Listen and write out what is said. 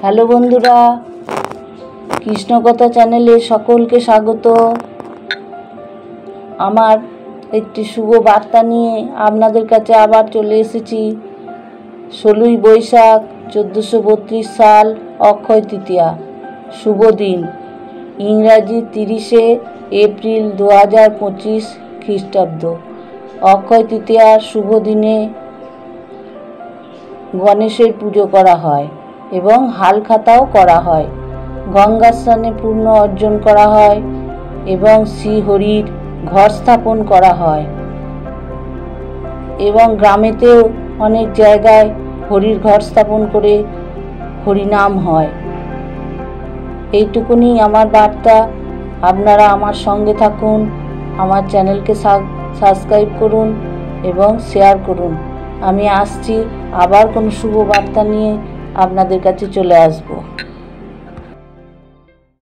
Hello বন্ধুরা, কৃষ্ণকথা চ্যানেলে সকলকে স্বাগত। আমার একটি শুভ বার্তা নিয়ে আপনাদের কাছে আবার চলে এসেছি। 16ই বৈশাখ 1432 সাল, অক্ষয় তৃতীয়া, শুভ দিন। ইংরাজি 30শে এপ্রিল 2025 খ্রিস্টাব্দ। অক্ষয় তৃতীয়ার শুভ দিনে গণেশের পুজো করা হয় এবং হালখাতাও করা হয়। গঙ্গা স্নানে পূর্ণ অর্জন করা হয় এবং শ্রীহরির ঘর স্থাপন করা হয় এবং গ্রামেতেও অনেক জায়গায় হরির ঘর স্থাপন করে হরিনাম হয়। এইটুকুনি আমার বার্তা। আপনারা আমার সঙ্গে থাকুন, আমার চ্যানেলকে সাবস্ক্রাইব করুন এবং শেয়ার করুন। আমি আসছি আবার কোনো শুভ বার্তা নিয়ে আপনাদের কাছে চলে আসব।